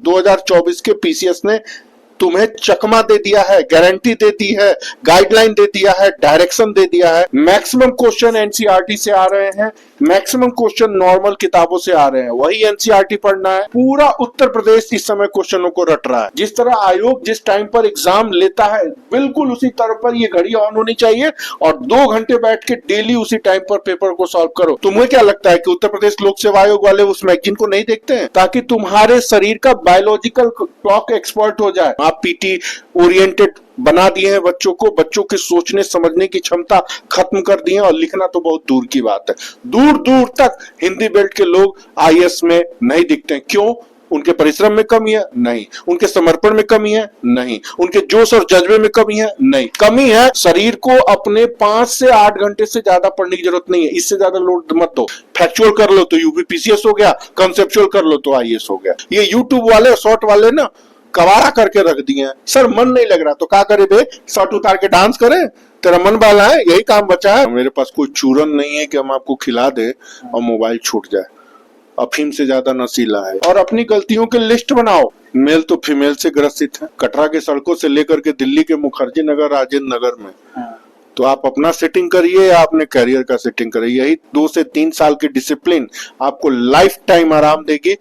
2024 के पीसीएस ने तुम्हें चकमा दे दिया है, गारंटी दे दी है, गाइडलाइन दे दिया है, डायरेक्शन दे दिया है। मैक्सिमम क्वेश्चन एनसीईआरटी से आ रहे हैं, मैक्सिमम क्वेश्चन नॉर्मल किताबों से आ रहे हैं, वही एनसीईआरटी पढ़ना है। पूरा उत्तर प्रदेश इस समय क्वेश्चनों को रट रहा है। जिस तरह आयोग जिस टाइम पर एग्जाम लेता है बिल्कुल उसी तरह पर ये घड़ी ऑन होनी चाहिए और 2 घंटे बैठ के डेली उसी टाइम पर पेपर को सॉल्व करो। तुम्हें क्या लगता है कि उत्तर प्रदेश लोक सेवा आयोग वाले उस मैगजीन को नहीं देखते हैं ताकि तुम्हारे शरीर का बायोलॉजिकल क्लॉक एक्सपर्ट हो जाए? आप पीटी ओरिएंटेड बना दिए हैं बच्चों को, बच्चों की सोचने समझने की क्षमता खत्म कर दी है और लिखना तो बहुत दूर की बात है। दूर दूर तक हिंदी बेल्ट के लोग आईएएस में नहीं दिखते हैं। क्यों? उनके परिश्रम में कमी है? नहीं। उनके समर्पण में कमी है? नहीं। उनके जोश और जज्बे में कमी है? नहीं। कमी है शरीर को अपने 5 से 8 घंटे से ज्यादा पढ़ने की जरूरत नहीं है। इससे ज्यादा लोड मत दो। फैक्चुअल कर लो तो यूपीपीसीएस हो गया, कंसेप्चुअल कर लो तो आईएएस हो गया। ये यूट्यूब वाले शॉर्ट वाले ना कवारा करके रख दिए हैं। सर मन नहीं लग रहा तो क्या करे बे, शॉर्ट उतार के डांस करें? तेरा मन वाला है, यही काम बचा है। मेरे पास कोई चूरन नहीं है कि हम आपको खिला दे और मोबाइल छूट जाए। अफीम से ज्यादा नशीला है। और अपनी गलतियों की लिस्ट बनाओ। मेल तो फीमेल से ग्रसित है, कटरा के सड़कों से लेकर के दिल्ली के मुखर्जी नगर, राजेंद्र नगर में। तो आप अपना सेटिंग करिए या अपने करियर का सेटिंग करिए। यही 2 से 3 साल की डिसिप्लिन आपको लाइफ टाइम आराम देगी,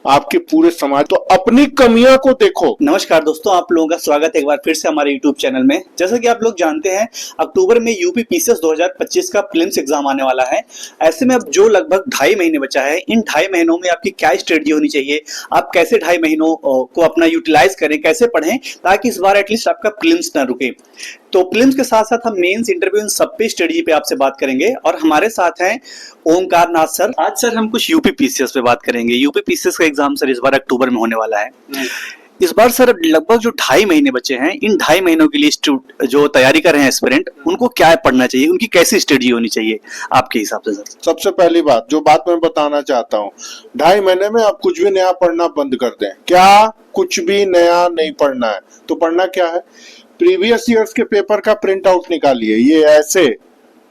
आपके पूरे समाज। तो अपनी कमियां को देखो। नमस्कार दोस्तों, आप लोगों का स्वागत है एक बार फिर से हमारे YouTube चैनल में। जैसा कि आप लोग जानते हैं, अक्टूबर में यूपी पीसीएस 2025 का प्रीलिम्स एग्जाम आने वाला है। ऐसे में अब जो लगभग 2.5 महीने बचा है, इन 2.5 महीनों में आपकी क्या स्ट्रेटजी होनी चाहिए, आप कैसे 2.5 महीनों को अपना यूटिलाइज करें, कैसे पढ़ें ताकि इस बार एटलीस्ट आपका प्रीलिम्स ना रुके। तो प्रीलिम्स के साथ साथ हम मेंस, इंटरव्यू, इन सब पे स्ट्रेटजी पे आपसे बात करेंगे। और हमारे साथ हैं ओमकार नाथ सर। आज सर हम कुछ यूपी पीसीएस पे बात करेंगे। यूपी पीसीएस का एग्जाम सर इस बार अक्टूबर में होने वाला है। इस बार सर लगभग जो 2.5 महीने बचे हैं, इन 2.5 महीनों के लिए जो तैयारी कर रहे हैं एस्पिरेंट, उनको क्या पढ़ना चाहिए, उनकी कैसी स्ट्रेटजी होनी चाहिए आपके हिसाब से सर? सबसे पहली बात जो बात मैं बताना चाहता हूँ, 2.5 महीने में आप कुछ भी नया पढ़ना बंद कर दें। क्या? कुछ भी नया नहीं पढ़ना है। तो पढ़ना क्या है? प्रीवियस ईयर्स के पेपर का प्रिंट आउट निकालिए।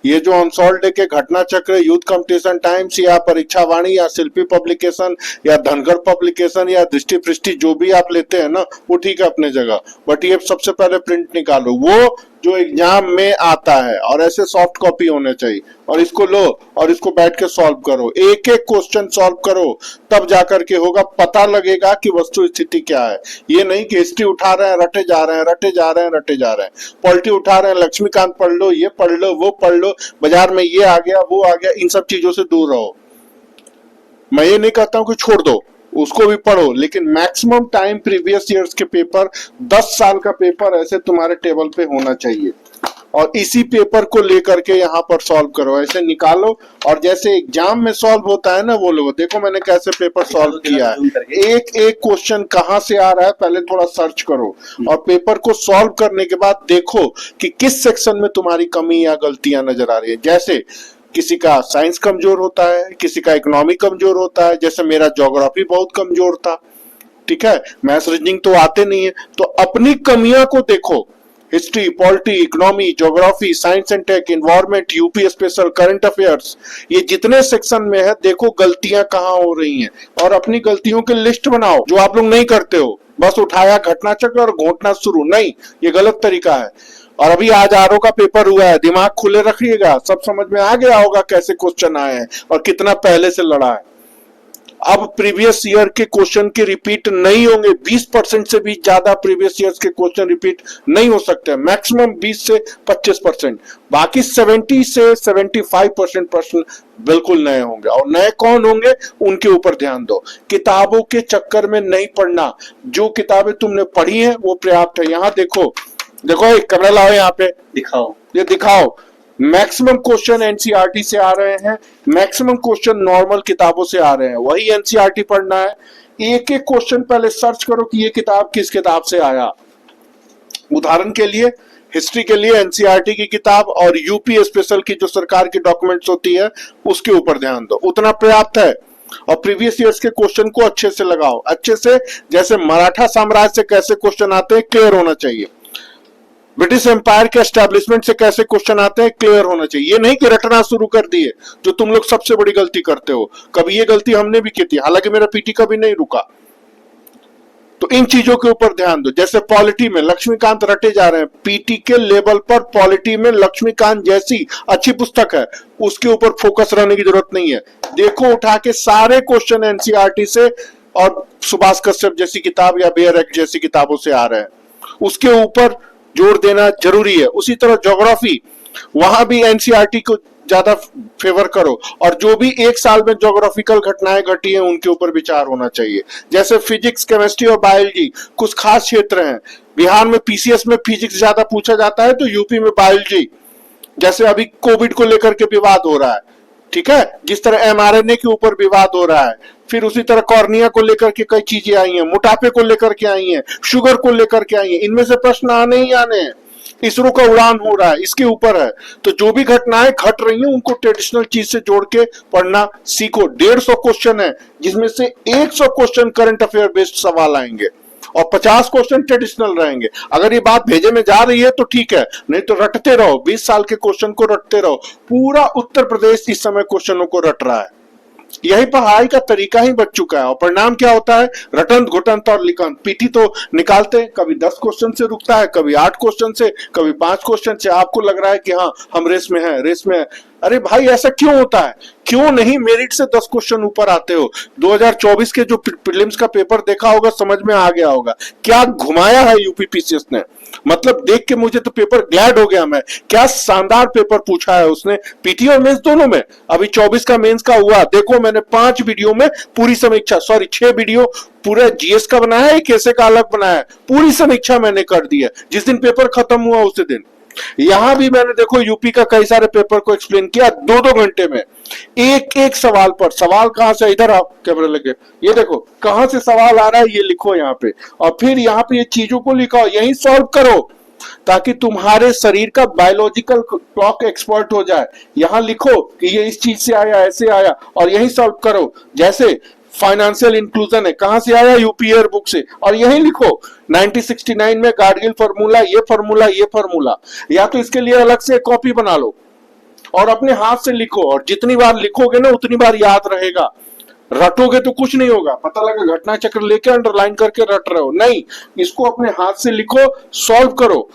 ये जो अनसॉल्व डे के घटना चक्र, यूथ कंपटीशन टाइम्स या परीक्षा वाणी या शिल्पी पब्लिकेशन या धनगर पब्लिकेशन या दृष्टि पृष्टि जो भी आप लेते हैं ना, वो ठीक है अपने जगह, बट ये सबसे पहले प्रिंट निकालो, वो जो एग्जाम में आता है। और ऐसे सॉफ्ट कॉपी होने चाहिए। और इसको लो और इसको बैठ के सॉल्व करो, एक एक क्वेश्चन सॉल्व करो, तब जाकर के होगा, पता लगेगा कि वस्तु स्थिति क्या है। ये नहीं कि हिस्ट्री उठा रहे हैं, रटे जा रहे हैं, रटे जा रहे हैं, रटे जा रहे हैं। पॉलिटी उठा रहे हैं, लक्ष्मीकांत पढ़ लो, ये पढ़ लो, वो पढ़ लो, बाजार में ये आ गया, वो आ गया। इन सब चीजों से दूर रहो। मैं ये नहीं कहता हूं कि छोड़ दो, उसको भी पढ़ो, लेकिन मैक्सिमम टाइम प्रीवियस ईयर्स के पेपर, 10 साल का पेपर ऐसे तुम्हारे टेबल पे होना चाहिए और इसी पेपर को लेकर के यहाँ पर सॉल्व करो, ऐसे निकालो। और जैसे एग्जाम में सॉल्व होता है ना, वो लोग देखो मैंने कैसे पेपर सॉल्व किया है, एक एक क्वेश्चन कहाँ से आ रहा है पहले थोड़ा सर्च करो और पेपर को सॉल्व करने के बाद देखो कि किस सेक्शन में तुम्हारी कमी या गलतियां नजर आ रही है। जैसे किसी का साइंस कमजोर होता है, किसी का इकोनॉमी कमजोर होता है, जैसे मेरा ज्योग्राफी बहुत कमजोर था, ठीक है, मैथ्स रीजनिंग तो आते नहीं है। तो अपनी कमियां को देखो। History, polity, economy, geography, science and tech, environment, UP special, current affairs, ये जितने सेक्शन में है देखो गलतियां कहाँ हो रही हैं और अपनी गलतियों की लिस्ट बनाओ, जो आप लोग नहीं करते हो। बस उठाया घटना चक्र और घोटना शुरू, नहीं, ये गलत तरीका है। और अभी आज आरओ का पेपर हुआ है, दिमाग खुले रखिएगा, सब समझ में आ गया होगा कैसे क्वेश्चन आए हैं और कितना पहले से लड़ा है। अब प्रीवियस ईयर के क्वेश्चन के रिपीट नहीं होंगे, 20% से भी ज्यादा प्रीवियस ईयर्स के क्वेश्चन रिपीट नहीं हो सकते, मैक्सिमम 20 से 25%। बाकी 70 से 75% प्रश्न बिल्कुल नए होंगे। और नए कौन होंगे, उनके ऊपर ध्यान दो। किताबों के चक्कर में नहीं पढ़ना, जो किताबें तुमने पढ़ी हैं वो पर्याप्त है। यहाँ देखो, एक कैमरा लाओ, यहाँ पे दिखाओ, ये दिखाओ। मैक्सिमम क्वेश्चन एनसीईआरटी से आ रहे हैं, मैक्सिमम क्वेश्चन नॉर्मल किताबों से आ रहे हैं, वही एनसीईआरटी पढ़ना है। एक एक क्वेश्चन पहले सर्च करो कि ये किताब किस किताब से आया। उदाहरण के लिए हिस्ट्री के लिए एनसीईआरटी की किताब और यूपी स्पेशल की जो सरकार की डॉक्यूमेंट्स होती है उसके ऊपर ध्यान दो, उतना पर्याप्त है। और प्रीवियस ईयर्स के क्वेश्चन को अच्छे से लगाओ, अच्छे से। जैसे मराठा साम्राज्य से कैसे क्वेश्चन आते हैं क्लियर होना चाहिए, ब्रिटिश एम्पायर के एस्टैब्लिशमेंट से कैसे क्वेश्चन आते हैं क्लियर होना चाहिए। ये नहीं कि रटना शुरू कर दिए, जो तुम लोग सबसे बड़ी गलती करते हो। कभी ये गलती हमने भी की थी, हालांकि मेरा पीटी कभी नहीं रुका, तो इन चीजों के ऊपर ध्यान दो। जैसे पॉलिटी में लक्ष्मीकांत रटे जा रहे हैं, पीटी के लेवल पर पॉलिटी में लक्ष्मीकांत जैसी अच्छी पुस्तक है, उसके ऊपर फोकस रहने की जरूरत नहीं है। देखो उठा के सारे क्वेश्चन एनसीईआरटी से और सुभाष कश्यप जैसी किताब या बेयर एक्ट जैसी किताबों से आ रहे हैं, उसके ऊपर जोर देना जरूरी है। उसी तरह ज्योग्राफी, वहां भी एनसीईआरटी को ज्यादा फेवर करो, और जो भी एक साल में ज्योग्राफिकल घटनाएं घटी हैं उनके ऊपर विचार होना चाहिए। जैसे फिजिक्स, केमिस्ट्री और बायोलॉजी कुछ खास क्षेत्र हैं। बिहार में पीसीएस में फिजिक्स ज्यादा पूछा जाता है, तो यूपी में बायोलॉजी, जैसे अभी कोविड को लेकर के विवाद हो रहा है, ठीक है, जिस तरह एमआरएनए के ऊपर विवाद हो रहा है, फिर उसी तरह कॉर्निया को लेकर के कई चीजें आई हैं, मोटापे को लेकर के आई हैं, शुगर को लेकर के आई हैं, इनमें से प्रश्न आने ही आने हैं। इसरो का उड़ान हो रहा है, इसके ऊपर है। तो जो भी घटनाएं घट रही हैं उनको ट्रेडिशनल चीज से जोड़ के पढ़ना सीखो। 150 क्वेश्चन है, जिसमें से 100 क्वेश्चन करंट अफेयर बेस्ड सवाल आएंगे और 50 क्वेश्चन ट्रेडिशनल रहेंगे। अगर ये बात भेजे में जा रही है तो ठीक है, नहीं तो रटते रहो, 20 साल के क्वेश्चन को रटते रहो। पूरा उत्तर प्रदेश इस समय क्वेश्चनों को रट रहा है। यही पढ़ाई का तरीका ही बच चुका है, और परिणाम क्या होता है? रटंत घुटंत और लिखंत। पीटी तो निकालते हैं, कभी 10 क्वेश्चन से रुकता है, कभी 8 क्वेश्चन से, कभी 5 क्वेश्चन से। आपको लग रहा है कि हाँ हम रेस में हैं, रेस में है। अरे भाई ऐसा क्यों होता है? क्यों नहीं मेरिट से 10 क्वेश्चन ऊपर आते हो? 2024 के जो प्रीलिम्स का पेपर देखा होगा, समझ में आ गया होगा क्या घुमाया है यूपी पीसीएस ने। मतलब देख के मुझे तो पेपर ग्लैड हो गया मैं, क्या शानदार पेपर पूछा है उसने, पीटी और मेंस दोनों में। अभी 24 का मेंस का हुआ, देखो मैंने 5 वीडियो में पूरी समीक्षा, 6 वीडियो पूरा जीएस का बनाया है, कैसे का अलग बनाया है, पूरी समीक्षा मैंने कर दी है। जिस दिन पेपर खत्म हुआ उसी दिन यहां भी मैंने देखो यूपी का कई सारे पेपर को एक्सप्लेन किया 2-2 घंटे में, एक एक सवाल पर। सवाल कहां से, इधर आओ कैमरा लगे, ये देखो कहां से सवाल आ रहा है, ये लिखो यहाँ पे, और फिर यहाँ पे ये चीजों को लिखो, यही सॉल्व करो, ताकि तुम्हारे शरीर का बायोलॉजिकल क्लॉक एक्सपर्ट हो जाए। यहां लिखो कि ये इस चीज से आया, ऐसे आया, और यही सॉल्व करो। जैसे फाइनेंशियल इंक्लूजन है, कहां से आया? यूपी ईयर बुक से, और यही लिखो 1969 में गाडगिल फार्मूला, ये फार्मूला, ये फार्मूला। या तो इसके लिए अलग से कॉपी बना लो और अपने हाथ से लिखो, और जितनी बार लिखोगे ना उतनी बार याद रहेगा। रटोगे तो कुछ नहीं होगा, पता लगा घटना चक्र लेके अंडरलाइन करके रट रहे हो, नहीं, इसको अपने हाथ से लिखो, सॉल्व करो,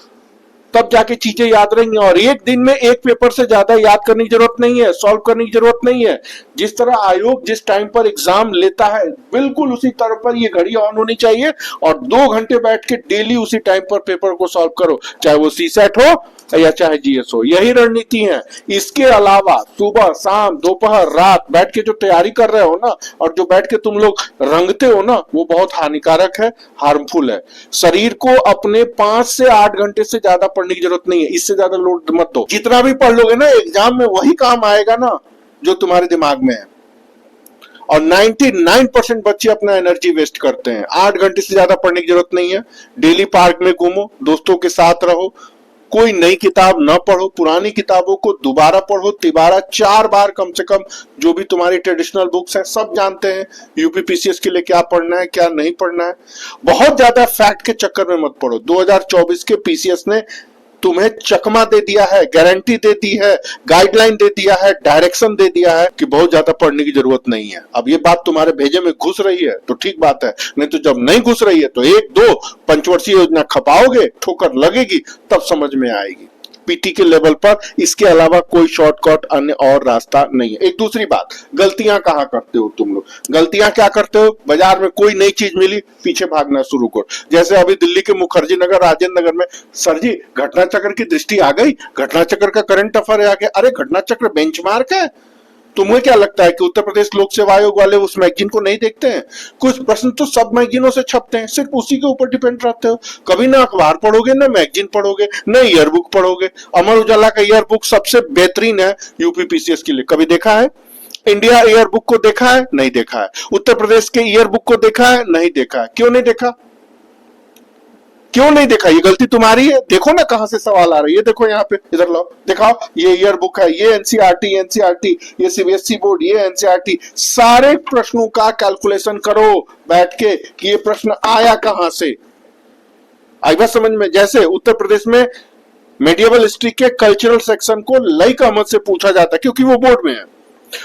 तब जाके चीजें याद रहेंगी। और एक दिन में एक पेपर से ज्यादा याद करने की जरूरत नहीं है, सॉल्व करने की जरूरत नहीं है। जिस तरह आयोग जिस टाइम पर एग्जाम लेता है, बिल्कुल उसी तरह पर ये घड़ी ऑन होनी चाहिए, और 2 घंटे बैठ के डेली उसी टाइम पर पेपर को सॉल्व करो, चाहे वो सीसेट हो या चाहे जीएस हो। यही रणनीति है। इसके अलावा सुबह, शाम, दोपहर, रात बैठ के जो तैयारी कर रहे हो ना, और जो बैठ के तुम लोग रंगते हो ना, वो बहुत हानिकारक है, हार्मफुल है। शरीर को अपने 5 से 8 घंटे से ज्यादा पढ़ने की जरूरत नहीं है, इससे ज्यादा लोड मत दो। जितना भी पढ़ लोगे ना एग्जाम में वही काम आएगा ना जो तुम्हारे दिमाग में है। और 99% बच्चे अपना एनर्जी वेस्ट करते हैं। 8 घंटे से ज्यादा पढ़ने की जरूरत नहीं है। डेली पार्क में घूमो, दोस्तों के साथ रहो, कोई नई किताब न पढ़ो, पुरानी किताबों को दोबारा पढ़ो, तिबारा 4 बार कम से कम। जो भी तुम्हारी ट्रेडिशनल बुक्स हैं सब जानते हैं यूपी पीसीएस के लिए क्या पढ़ना है क्या नहीं पढ़ना है। बहुत ज्यादा फैक्ट के चक्कर में मत पढ़ो। 2024 के पीसीएस ने तुम्हें चकमा दे दिया है, गारंटी दे दी है, गाइडलाइन दे दिया है, डायरेक्शन दे दिया है कि बहुत ज्यादा पढ़ने की जरूरत नहीं है। अब ये बात तुम्हारे भेजे में घुस रही है तो ठीक बात है, नहीं तो जब नहीं घुस रही है तो 1-2 पंचवर्षीय योजना खपाओगे, ठोकर लगेगी, तब समझ में आएगी। पीटी के लेवल पर इसके अलावा कोई शॉर्टकट अन्य और रास्ता नहीं है। एक दूसरी बात, गलतियां कहां करते हो तुम लोग? गलतियां क्या करते हो? बाजार में कोई नई चीज मिली, पीछे भागना शुरू करो। जैसे अभी दिल्ली के मुखर्जी नगर, राजेंद्र नगर में, सर जी घटना चक्र की दृष्टि आ गई, घटना चक्र का करंट अफेयर आ गया। अरे घटना चक्र बेंचमार्क है। तुम्हें क्या लगता है कि उत्तर प्रदेश लोक सेवा आयोग वाले उस मैगजीन को नहीं देखते हैं? कुछ प्रश्न तो सब मैगजीनों से छपते हैं, सिर्फ उसी के ऊपर डिपेंड रहते हो। कभी ना अखबार पढ़ोगे, ना मैगजीन पढ़ोगे, ना ईयर बुक पढ़ोगे। अमर उजाला का ईयर बुक सबसे बेहतरीन है यूपी पीसीएस के लिए, कभी देखा है? इंडिया ईयर बुक को देखा है? नहीं देखा है। उत्तर प्रदेश के ईयर बुक को देखा है? नहीं देखा है। क्यों नहीं देखा? क्यों नहीं देखा? ये गलती तुम्हारी है। देखो ना कहां से सवाल आ रहा है, ये देखो यहाँ पे, इधर लाओ, दिखाओ, ये ईयर बुक है, ये एनसीईआरटी, ये सीबीएसई बोर्ड, ये एनसीईआरटी। सारे प्रश्नों का कैलकुलेशन करो बैठ के कि ये प्रश्न आया कहां से। आई बात समझ में? जैसे उत्तर प्रदेश में मेडिएवल हिस्ट्री के कल्चरल सेक्शन को लईक अहमद से पूछा जाता है क्योंकि वो बोर्ड में है।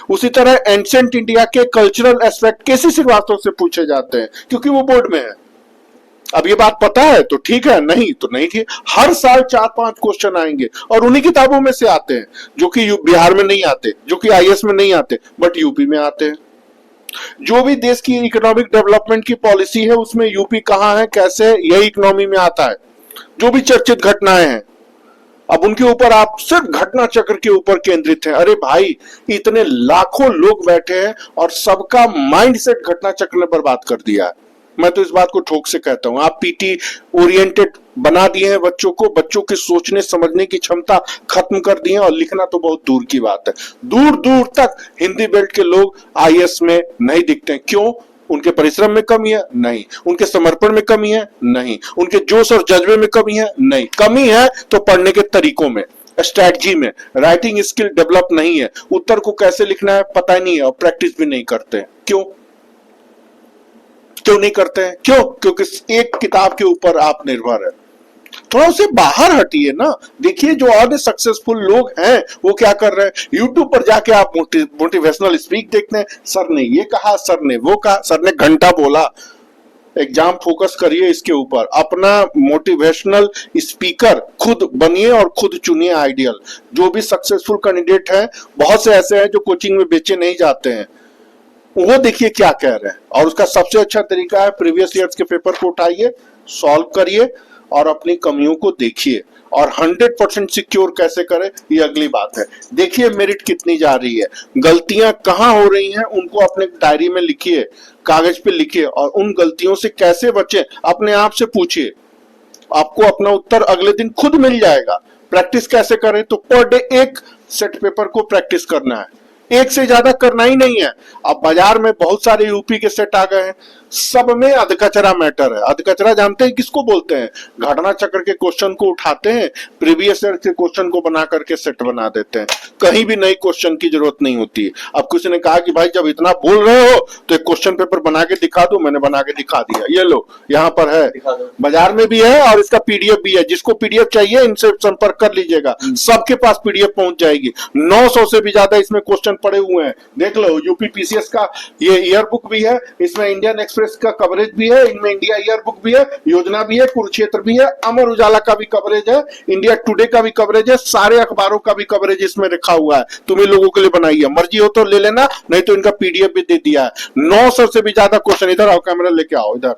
उसी तरह एंशिएंट इंडिया के कल्चरल एस्पेक्ट केसी श्रीवास्तव से पूछे जाते हैं क्योंकि वो बोर्ड में है। अब ये बात पता है तो ठीक है, नहीं तो नहीं ठीक। हर साल 4-5 क्वेश्चन आएंगे और उन्हीं किताबों में से आते हैं, जो कि बिहार में नहीं आते, जो कि आईएएस में नहीं आते, बट यूपी में आते हैं। जो भी देश की इकोनॉमिक डेवलपमेंट की पॉलिसी है उसमें यूपी कहाँ है, कैसे, यही इकोनॉमी में आता है। जो भी चर्चित घटनाएं हैं अब उनके ऊपर आप सिर्फ घटना चक्र के ऊपर केंद्रित हैं। अरे भाई, इतने लाखों लोग बैठे हैं और सबका माइंडसेट घटना चक्र ने बर्बाद कर दिया है। मैं तो इस बात को ठोक से कहता हूं, आप पीटी ओरिएंटेड बना दिए हैं बच्चों को, बच्चों की सोचने समझने की क्षमता खत्म कर दी है, और लिखना तो बहुत दूर की बात है। दूर दूर तक हिंदी बेल्ट के लोग आईएएस में नहीं दिखते। क्यों? उनके परिश्रम में कमी है? नहीं। उनके समर्पण में कमी है? नहीं। उनके जोश और जज्बे में कमी है? नहीं। कमी है तो पढ़ने के तरीकों में, स्ट्रैटेजी में, राइटिंग स्किल डेवलप नहीं है, उत्तर को कैसे लिखना है पता ही नहीं है, और प्रैक्टिस भी नहीं करते। क्यों नहीं करते हैं? क्यों? क्योंकि एक किताब के ऊपर आप निर्भर है। थोड़ा उसे बाहर हटिए ना। देखिए जो और सक्सेसफुल लोग हैं वो क्या कर रहे हैं। यूट्यूब पर जाके आप मोटिवेशनल स्पीच देखते हैं, सर ने ये कहा, सर ने वो कहा, सर ने घंटा बोला। एग्जाम फोकस करिए इसके ऊपर, अपना मोटिवेशनल स्पीकर खुद बनिए और खुद चुनिए आइडियल। जो भी सक्सेसफुल कैंडिडेट हैं, बहुत से ऐसे हैं जो कोचिंग में बेचे नहीं जाते हैं, वो देखिए क्या कह रहे हैं। और उसका सबसे अच्छा तरीका है प्रीवियस ईयर्स के पेपर को उठाइए, सॉल्व करिए और अपनी कमियों को देखिए, और 100% सिक्योर कैसे करें ये अगली बात है। देखिए मेरिट कितनी जा रही है, गलतियां कहां हो रही हैं, उनको अपने डायरी में लिखिए, कागज पे लिखिए, और उन गलतियों से कैसे बचें अपने आप से पूछिए। आपको अपना उत्तर अगले दिन खुद मिल जाएगा। प्रैक्टिस कैसे करें? तो पर डे एक सेट पेपर को प्रैक्टिस करना है, एक से ज्यादा करना ही नहीं है। अब बाजार में बहुत सारे यूपी के सेट आ गए हैं, सब में अधकचरा मैटर है। अधकचरा जानते हैं किसको बोलते हैं? घटना चक्र के क्वेश्चन को उठाते हैं, प्रीवियस ईयर के क्वेश्चन को बना करके सेट बना देते हैं, कहीं भी नई क्वेश्चन की जरूरत नहीं होती। अब किसी ने कहा कि भाई जब इतना बोल रहे हो तो एक क्वेश्चन पेपर बना के दिखा दो, मैंने बना के दिखा दिया, ये लो यहाँ पर है, बाजार में भी है और इसका पीडीएफ भी है। जिसको पीडीएफ चाहिए इनसे संपर्क कर लीजिएगा, सबके पास पीडीएफ पहुंच जाएगी। 900 से भी ज्यादा इसमें क्वेश्चन पड़े हुए हैं, देख लो। यूपी पीसीएस का ये ईयर बुक भी है, इसमें इंडियन एक्सप्रेस का कवरेज भी है, इनमें इंडिया ईयर बुक भी है, योजना भी है, कुरुक्षेत्र भी है, अमर उजाला का भी कवरेज है, इंडिया टुडे का भी कवरेज है, सारे अखबारों का भी कवरेज इसमें रखा हुआ है। तुम्हें लोगों के लिए बनाई है, मर्जी हो तो ले लेना, नहीं तो इनका पीडीएफ भी दे दिया है। 900 से भी ज्यादा क्वेश्चन। इधर आओ, कैमरा लेके आओ इधर।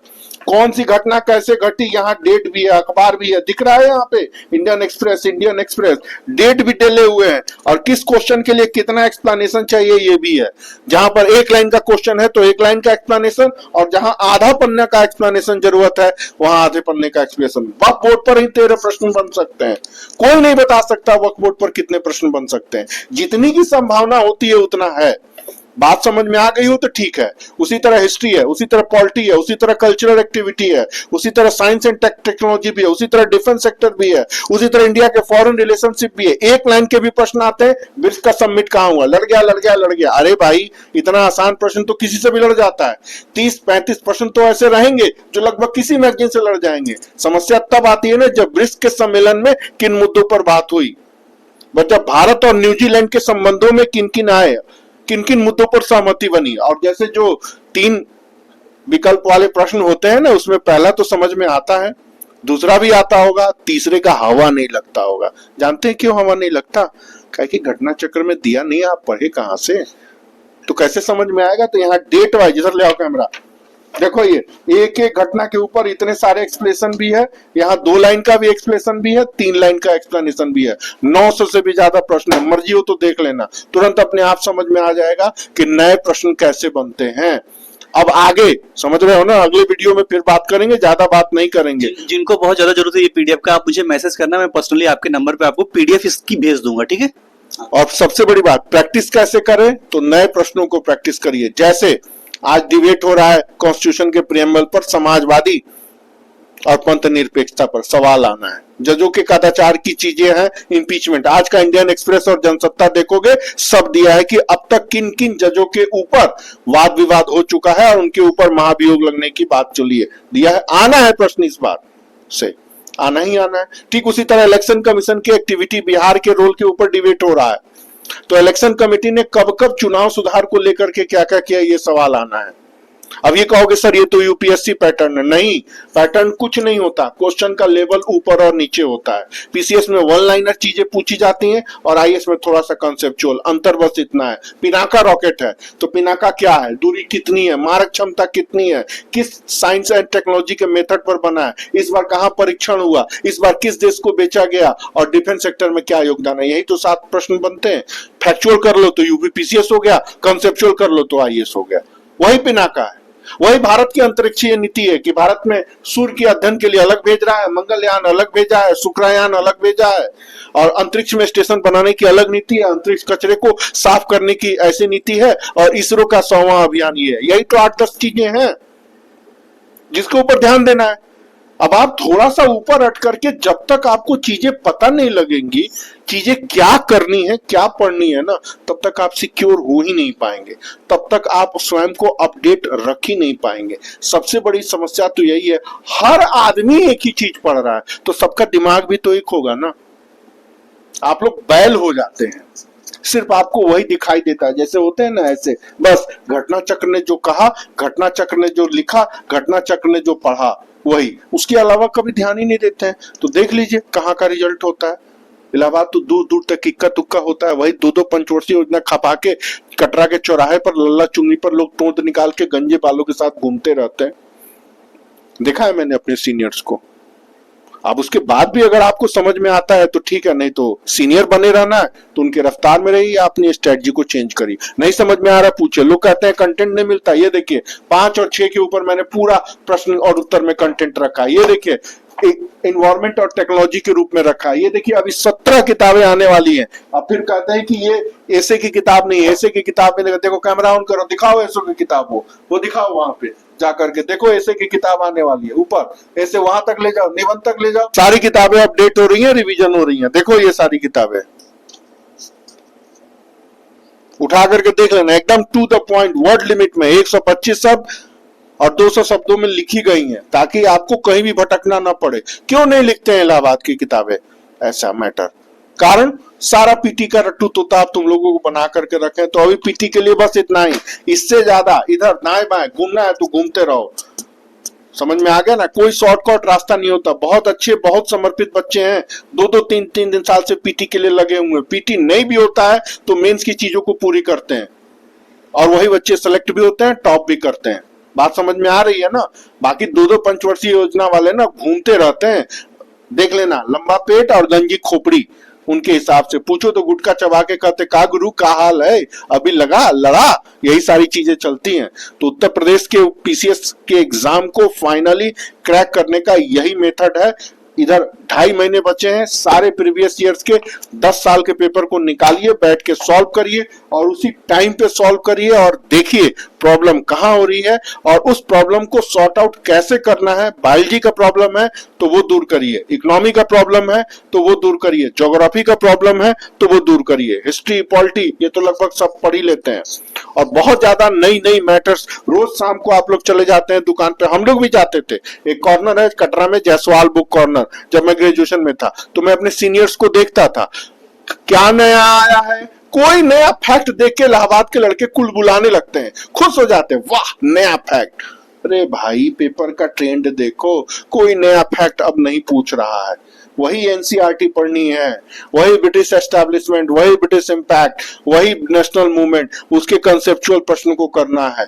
कौन सी घटना कैसे घटी, यहाँ डेट भी है, अखबार भी है, दिख रहा है यहाँ पे इंडियन एक्सप्रेस डेट भी डले हुए हैं, और किस क्वेश्चन के लिए कितना एक्सप्लेनेशन चाहिए ये भी है। जहां पर एक लाइन का क्वेश्चन है तो एक लाइन का एक्सप्लेनेशन, और जहां आधा पन्ने का एक्सप्लेनेशन जरूरत है वहां आधे पन्ने का एक्सप्लेनेशन। वक्फ बोर्ड पर ही 13 प्रश्न बन सकते हैं, कोई नहीं बता सकता वक्फ बोर्ड पर कितने प्रश्न बन सकते हैं। जितनी की संभावना होती है उतना है। बात समझ में आ गई हो तो ठीक है। उसी तरह हिस्ट्री है, उसी तरह पॉलिटी है, उसी तरह कल्चरल एक्टिविटी है, उसी तरह साइंस एंड टेक्नोलॉजी भी है, उसी तरह डिफेंस सेक्टर भी है, उसी तरह इंडिया के फॉरेन रिलेशनशिप भी है। एक लाइन के भी प्रश्न आते हैं, ब्रिक्स का समिट कहां हुआ, लड़ गया। अरे भाई, इतना आसान प्रश्न तो किसी से भी लड़ जाता है। 30-35 प्रश्न तो ऐसे रहेंगे जो लगभग किसी मैगजीन से लड़ जाएंगे। समस्या तब आती है ना जब ब्रिक्स के सम्मेलन में किन मुद्दों पर बात हुई, बट जब भारत और न्यूजीलैंड के संबंधों में किन किन मुद्दों पर सहमति बनी। और जैसे जो 3 विकल्प वाले प्रश्न होते हैं ना, उसमें पहला तो समझ में आता है, दूसरा भी आता होगा, तीसरे का हवा नहीं लगता होगा। जानते हैं क्यों हवा नहीं लगता? क्या कि घटना चक्र में दिया नहीं, आप पढ़े कहां से, तो कैसे समझ में आएगा? तो यहाँ डेट वाइज, इधर ले आओ कैमरा, देखो ये एक एक घटना के ऊपर इतने सारे एक्सप्लेनेशन भी है। यहाँ 2 लाइन का भी एक्सप्लेनेशन भी है, 3 लाइन का एक्सप्लेनेशन भी है। 900 से भी ज्यादा प्रश्न है, मर्जी हो तो देख लेना, तुरंत अपने आप समझ में आ जाएगा कि नए प्रश्न कैसे बनते हैं। अब आगे समझ रहे हो ना, अगले वीडियो में फिर बात करेंगे, ज्यादा बात नहीं करेंगे। जिनको बहुत ज्यादा जरूरत है ये पीडीएफ का, आप मुझे मैसेज करना, मैं पर्सनली आपके नंबर पे आपको पीडीएफ इसकी भेज दूंगा, ठीक है। और सबसे बड़ी बात, प्रैक्टिस कैसे करें? तो नए प्रश्नों को प्रैक्टिस करिए। जैसे आज डिबेट हो रहा है कॉन्स्टिट्यूशन के प्रियम्बल पर, समाजवादी और पंथ निरपेक्षता पर सवाल आना है। जजों के कदाचार की चीजें हैं, इंपीचमेंट। आज का इंडियन एक्सप्रेस और जनसत्ता देखोगे, सब दिया है कि अब तक किन किन जजों के ऊपर वाद विवाद हो चुका है और उनके ऊपर महाभियोग लगने की बात चली है, दिया है। आना है प्रश्न, इस बार से आना ही आना है। ठीक उसी तरह इलेक्शन कमीशन की एक्टिविटी, बिहार के रोल के ऊपर डिबेट हो रहा है, तो इलेक्शन कमेटी ने कब कब चुनाव सुधार को लेकर के क्या क्या किया, ये सवाल आना है। अब ये कहोगे सर ये तो यूपीएससी पैटर्न है। नहीं, पैटर्न कुछ नहीं होता, क्वेश्चन का लेवल ऊपर और नीचे होता है। पीसीएस में वन लाइनर चीजें पूछी जाती हैं और आईएएस में थोड़ा सा कंसेप्चुअल, अंतर बस इतना है। पिनाका रॉकेट है तो पिनाका क्या है, दूरी कितनी है, मारक क्षमता कितनी है, किस साइंस एंड टेक्नोलॉजी के मेथड पर बना है, इस बार कहां परीक्षण हुआ, इस बार किस देश को बेचा गया और डिफेंस सेक्टर में क्या योगदान है। यही तो 7 प्रश्न बनते हैं। फैक्चुअल कर लो तो यूपी पीसीएस हो गया, कंसेप्चुअल कर लो तो आईएएस हो गया। वही पिनाका है। वही भारत की अंतरिक्षीय नीति है कि भारत में सूर्य के अध्ययन के लिए अलग भेज रहा है, मंगलयान अलग भेजा है, शुक्रयान अलग भेजा है और अंतरिक्ष में स्टेशन बनाने की अलग नीति है, अंतरिक्ष कचरे को साफ करने की ऐसी नीति है और इसरो का 100वां अभियान ये है। यही तो 8-10 चीजें हैं जिसके ऊपर ध्यान देना है। अब आप थोड़ा सा ऊपर हट करके जब तक आपको चीजें पता नहीं लगेंगी, चीजें क्या करनी है, क्या पढ़नी है ना, तब तक आप सिक्योर हो ही नहीं पाएंगे, तब तक आप स्वयं को अपडेट रख ही नहीं पाएंगे। सबसे बड़ी समस्या तो यही है, हर आदमी एक ही चीज पढ़ रहा है तो सबका दिमाग भी तो एक होगा ना। आप लोग बैल हो जाते हैं, सिर्फ आपको वही दिखाई देता है, जैसे होते हैं ना ऐसे, बस घटना चक्र ने जो कहा, घटना चक्र ने जो लिखा, घटना चक्र ने जो पढ़ा वही, उसके अलावा कभी ध्यान ही नहीं देते हैं। तो देख लीजिए कहाँ का रिजल्ट होता है। इलाहाबाद तो दूर दूर तक इक्का तुक्का होता है। वही 2-2 पंचवर्षीय योजना खपा के कटरा के चौराहे पर लल्ला चुन्नी पर लोग तोंद निकाल के गंजे बालों के साथ घूमते रहते हैं। देखा है मैंने अपने सीनियर्स को। अब उसके बाद भी अगर आपको समझ में आता है तो ठीक है, नहीं तो सीनियर बने रहना है तो उनके रफ्तार में रहिए, अपनी स्ट्रेटजी को चेंज करिए। नहीं समझ में आ रहा पूछिए। लोग कहते हैं कंटेंट नहीं मिलता, ये देखिए 5 और 6 के ऊपर मैंने पूरा प्रश्न और उत्तर में कंटेंट रखा है। ये देखिए इन्वायरमेंट और टेक्नोलॉजी के रूप में रखा है। ये देखिए अभी 17 किताबें आने वाली हैं। अब फिर कहते हैं कि ये ऐसे की किताब नहीं है, ऐसे की किताब में देखो, कैमरा ऑन करो, दिखाओ ऐसे की किताब, वो दिखाओ वहां पे जाकर के, देखो ऐसे की किताब आने वाली है, ऊपर ऐसे वहां तक ले जाओ, निबंध तक ले जाओ। सारी किताबें अपडेट हो रही हैं, रिवीजन हो रही हैं। देखो ये सारी किताबें उठा करके देख लेना, एकदम to the point, word limit में 125 शब्द और 200 शब्दों में लिखी गई हैं, ताकि आपको कहीं भी भटकना ना पड़े। क्यों नहीं लिखते हैं इलाहाबाद की किताबें? ऐसा मैटर, कारण सारा पीटी का रट्टू तोता आप तुम लोगों को बना करके रखे। तो अभी पीटी के लिए बस इतना ही, इससे ज्यादा इधर दाएं बाएं घूमना है तो घूमते रहो। समझ में आ गया ना? कोई शॉर्टकट रास्ता नहीं होता। बहुत अच्छे, बहुत समर्पित बच्चे हैं, 2-2 3-3 दिन साल से पीटी के लिए लगे हुए हैं। पीटी नहीं भी होता है तो मेंस की चीजों को पूरी करते हैं और वही बच्चे सेलेक्ट भी होते हैं, टॉप भी करते हैं। बात समझ में आ रही है ना? बाकी 2-2 पंचवर्षीय योजना वाले ना घूमते रहते हैं। देख लेना, लंबा पेट और गंजी खोपड़ी, उनके हिसाब से पूछो तो गुटखा चबा के कहते का गुरु का हाल है, अभी लगा लड़ा, यही सारी चीजें चलती हैं। तो उत्तर प्रदेश के पीसीएस के एग्जाम को फाइनली क्रैक करने का यही मेथड है। इधर 2.5 महीने बचे हैं, सारे प्रीवियस ईयर्स के 10 साल के पेपर को निकालिए, बैठ के सॉल्व करिए और उसी टाइम पे सॉल्व करिए और देखिए प्रॉब्लम कहाँ हो रही है और उस प्रॉब्लम को सॉर्ट आउट कैसे करना है। बायोलॉजी का प्रॉब्लम है तो वो दूर करिए, इकोनॉमी का प्रॉब्लम है तो वो दूर करिए, ज्योग्राफी का प्रॉब्लम है तो वो दूर करिए, हिस्ट्री पॉलिटी ये तो लगभग सब पढ़ ही लेते हैं। और बहुत ज्यादा नई नई मैटर्स, रोज शाम को आप लोग चले जाते हैं दुकान पे, हम लोग भी जाते थे। एक कॉर्नर है कटरा में, जायसवाल बुक कॉर्नर, जब मैं ग्रेजुएशन में था तो मैं अपने सीनियर्स को देखता था, क्या नया आया है, कोई नया फैक्ट देख के इलाहाबाद के लड़के कुल बुलाने लगते हैं, खुश हो जाते हैं, वाह नया फैक्ट। अरे भाई पेपर का ट्रेंड देखो, कोई नया फैक्ट अब नहीं पूछ रहा है। वही एनसीईआरटी पढ़नी है, वही ब्रिटिश एस्टैब्लिशमेंट, वही ब्रिटिश इंपैक्ट, वही नेशनल मूवमेंट, उसके कंसेप्चुअल प्रश्न को करना है।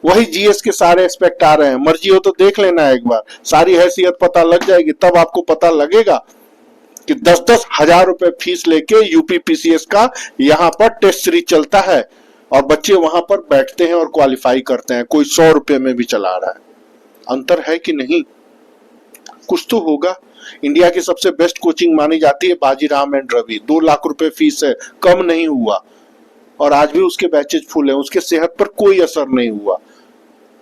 वही जीएस के सारे एस्पेक्ट आ रहे हैं। मर्जी हो तो देख लेना एक बार, सारी हैसियत पता लग जाएगी, तब आपको पता लगेगा कि 10-10 हजार रुपए फीस लेके यूपी पीसीएस का यहाँ पर टेस्ट सीरीज चलता है और बच्चे वहां पर बैठते हैं और क्वालिफाई करते हैं। कोई 100 रुपए में भी चला रहा है। अंतर है कि नहीं? कुछ तो होगा। इंडिया की सबसे बेस्ट कोचिंग मानी जाती है बाजीराम एंड रवि, 2 लाख रुपए फीस है, कम नहीं हुआ और आज भी उसके बैचेज फुल है। उसके सेहत पर कोई असर नहीं हुआ।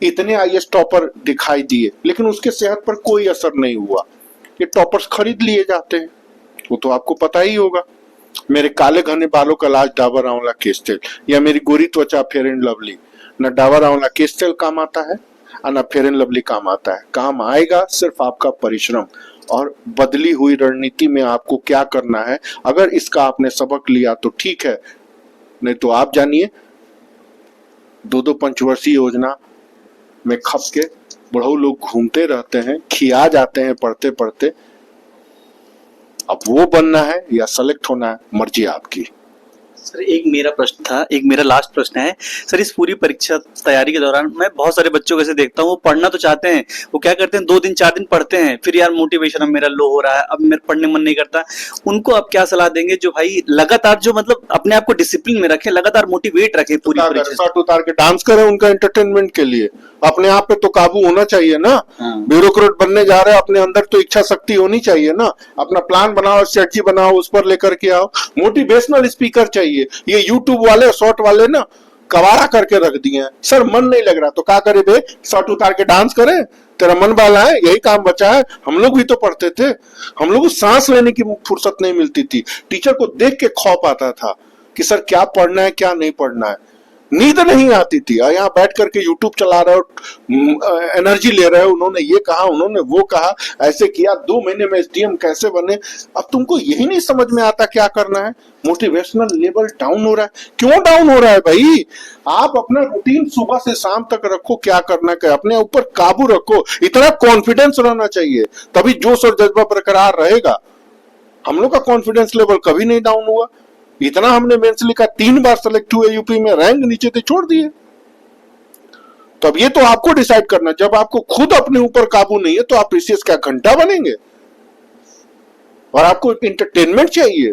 इतने आईएएस टॉपर दिखाई दिए लेकिन उसके सेहत पर कोई असर नहीं हुआ। ये टॉपर्स खरीद लिए जाते हैं, वो तो आपको पता ही होगा। मेरे काले घने बालों का इलाज डाबर आंवला केश तेल या मेरी गोरी त्वचा फेयर एंड लवली, न डाबर आंवला केश तेल काम आता है और न फेयर एंड लवली काम आता है। काम आएगा सिर्फ आपका परिश्रम और बदली हुई रणनीति में आपको क्या करना है। अगर इसका आपने सबक लिया तो ठीक है, नहीं तो आप जानिए 2-2 पंचवर्षीय योजना में खप के बुढ़ऊ लोग घूमते रहते हैं, खिया जाते हैं पढ़ते पढ़ते। अब वो बनना है या सेलेक्ट होना है, मर्जी आपकी। सर एक मेरा प्रश्न था, एक मेरा लास्ट प्रश्न है सर। इस पूरी परीक्षा तैयारी के दौरान मैं बहुत सारे बच्चों को ऐसे देखता हूँ, वो पढ़ना तो चाहते हैं, वो क्या करते हैं 2 दिन 4 दिन पढ़ते हैं, फिर यार मोटिवेशन अब मेरा लो हो रहा है, अब मेरा पढ़ने मन नहीं करता। उनको आप क्या सलाह देंगे जो भाई लगातार जो मतलब अपने आप को डिसिप्लिन में रखे, लगातार मोटिवेट रखे पूरी परीक्षा? शर्ट उतार के डांस करें उनका एंटरटेनमेंट के लिए, अपने आप पे तो काबू होना चाहिए ना। ब्यूरोक्रेट बनने जा रहे हैं, अपने अंदर तो इच्छा शक्ति होनी चाहिए ना। अपना प्लान बनाओ, स्ट्रेटजी बनाओ, उस पर लेकर के आओ। मोटिवेशनल स्पीकर चाहिए। ये यूट्यूब वाले शॉर्ट वाले ना कवारा करके रख दिए हैं। सर मन नहीं लग रहा तो क्या करे बे, शर्ट उतार के डांस करें, तेरा मन वाला है, यही काम बचा है। हम लोग भी तो पढ़ते थे, हम लोग को सांस लेने की फुर्सत नहीं मिलती थी। टीचर को देख के खौफ आता था कि सर क्या पढ़ना है क्या नहीं पढ़ना है, नींद नहीं आती थी। यहाँ बैठ करके यूट्यूब चला रहे हो, एनर्जी ले रहे हो, उन्होंने ये कहा उन्होंने वो कहा, ऐसे किया, 2 महीने में एसडीएम कैसे बने। अब तुमको यही नहीं समझ में आता क्या करना है। मोटिवेशनल लेवल डाउन हो रहा है। क्यों डाउन हो रहा है भाई? आप अपना रूटीन सुबह से शाम तक रखो, क्या करना है, अपने ऊपर काबू रखो। इतना कॉन्फिडेंस रहना चाहिए, तभी जोश और जज्बा बरकरार रहेगा। हम लोग का कॉन्फिडेंस लेवल कभी नहीं डाउन हुआ। इतना हमने मेंस लिखा, 3 बार सेलेक्ट हुए यूपी में, रैंक नीचे थे छोड़ दिए। तो अब ये तो आपको डिसाइड करना, जब आपको खुद अपने ऊपर काबू नहीं है तो आप पीसीएस क्या घंटा बनेंगे? और आपको इंटरटेनमेंट चाहिए,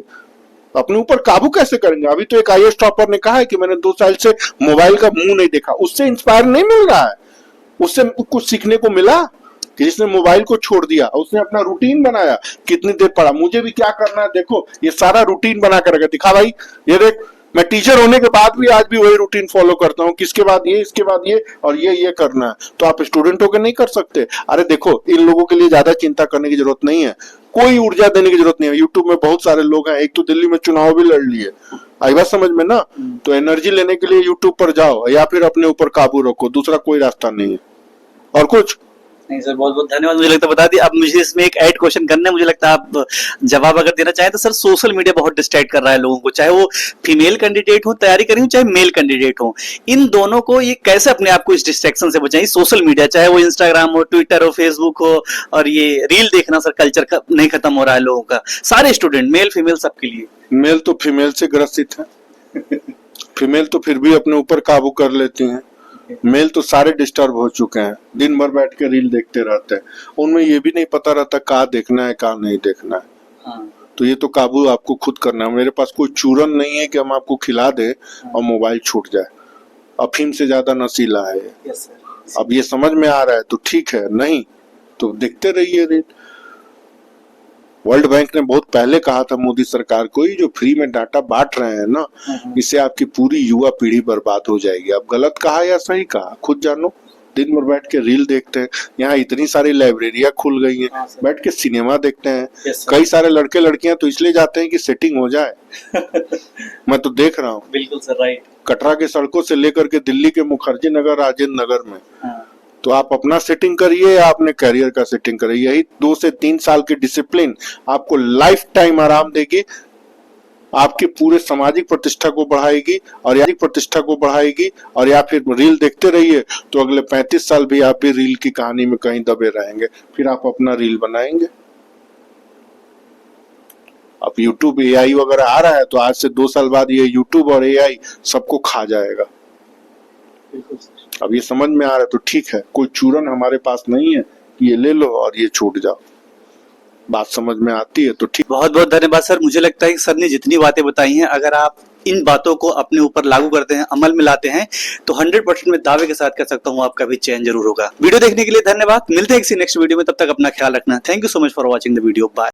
अपने ऊपर काबू कैसे करेंगे? अभी तो एक आईएएस टॉपर ने कहा है कि मैंने 2 साल से मोबाइल का मुंह नहीं देखा। उससे इंस्पायर नहीं मिल रहा है, उससे कुछ सीखने को मिला कि जिसने मोबाइल को छोड़ दिया, उसने अपना रूटीन बनाया, कितनी देर पढ़ा, मुझे भी क्या करना है देखो, ये सारा रूटीन बना कर रखा। दिखा भाई, ये देख, मैं टीचर होने के बाद भी आज भी वही रूटीन फॉलो करता हूँ, किसके बाद ये, इसके बाद ये, और ये करना है। तो आप स्टूडेंट होकर नहीं कर सकते? अरे देखो, इन लोगों के लिए ज्यादा चिंता करने की जरूरत नहीं है, कोई ऊर्जा देने की जरूरत नहीं है। यूट्यूब में बहुत सारे लोग हैं, एक तो दिल्ली में चुनाव भी लड़ लिए, आई बात समझ में ना। तो एनर्जी लेने के लिए यूट्यूब पर जाओ या फिर अपने ऊपर काबू रखो, दूसरा कोई रास्ता नहीं है। और कुछ नहीं सर, बहुत बहुत धन्यवाद। मुझे लगता है बता दी। अब मुझे इसमें एक ऐड क्वेश्चन करना है, मुझे लगता है आप जवाब अगर देना चाहें तो। सर सोशल मीडिया बहुत डिस्ट्रैक्ट कर रहा है लोगों को, चाहे वो फीमेल कैंडिडेट हो तैयारी कर रही हो, चाहे मेल कैंडिडेट हो, इन दोनों को ये कैसे अपने आप को इस डिस्ट्रैक्शन से बचाएं? सोशल मीडिया चाहे वो इंस्टाग्राम हो, ट्विटर हो, फेसबुक हो, और ये रील देखना सर कल्चर का नहीं खत्म हो रहा है लोगों का, सारे स्टूडेंट मेल फीमेल सबके लिए। मेल तो फीमेल से ग्रसित है, फीमेल तो फिर भी अपने ऊपर काबू कर लेती हैं। मेल तो सारे डिस्टर्ब हो चुके हैं, दिन भर बैठ के रील देखते रहते हैं, उनमें ये भी नहीं पता रहता कहाँ देखना है कहाँ नहीं देखना है। हाँ। तो ये तो काबू आपको खुद करना है। मेरे पास कोई चूरन नहीं है कि हम आपको खिला दे और मोबाइल छूट जाए। अफीम से ज्यादा नशीला है ये। Yes sir. अब ये समझ में आ रहा है तो ठीक है, नहीं तो देखते रहिए रील। वर्ल्ड बैंक ने बहुत पहले कहा था मोदी सरकार को, ये जो फ्री में डाटा बांट रहे हैं ना, इससे आपकी पूरी युवा पीढ़ी बर्बाद हो जाएगी। अब गलत कहा या सही कहा खुद जानो। दिन भर बैठ के रील देखते हैं, यहाँ इतनी सारी लाइब्रेरियां खुल गई हैं, बैठ के सिनेमा देखते हैं। कई सारे लड़के लड़कियां तो इसलिए जाते हैं कि सेटिंग हो जाए। मैं तो देख रहा हूँ। बिल्कुल सर, राइट। कटरा के सड़कों से लेकर के दिल्ली के मुखर्जी नगर, राजेंद्र नगर में, तो आप अपना सेटिंग करिए या अपने करियर का सेटिंग करिए। यही 2 से 3 साल की डिसिप्लिन आपको लाइफ टाइम आराम देगी, आपके पूरे सामाजिक प्रतिष्ठा को बढ़ाएगी और या फिर रील देखते रहिए तो अगले 35 साल भी आप भी रील की कहानी में कहीं दबे रहेंगे, फिर आप अपना रील बनाएंगे। अब यूट्यूब एआई वगैरह आ रहा है तो आज से 2 साल बाद ये यूट्यूब और एआई सबको खा जाएगा। अब ये समझ में आ रहा है तो ठीक है, कोई चूरन हमारे पास नहीं है कि ये ले लो और ये छूट जाओ। बात समझ में आती है तो ठीक। बहुत बहुत धन्यवाद सर। मुझे लगता है कि सर ने जितनी बातें बताई हैं, अगर आप इन बातों को अपने ऊपर लागू करते हैं, अमल में लाते हैं, तो 100% में दावे के साथ कह सकता हूं आपका भी चयन जरूर होगा। वीडियो देखने के लिए धन्यवाद। मिलते हैं किसी नेक्स्ट वीडियो में, तब तक अपना ख्याल रखना। Thank you so much for watching the video. Bye.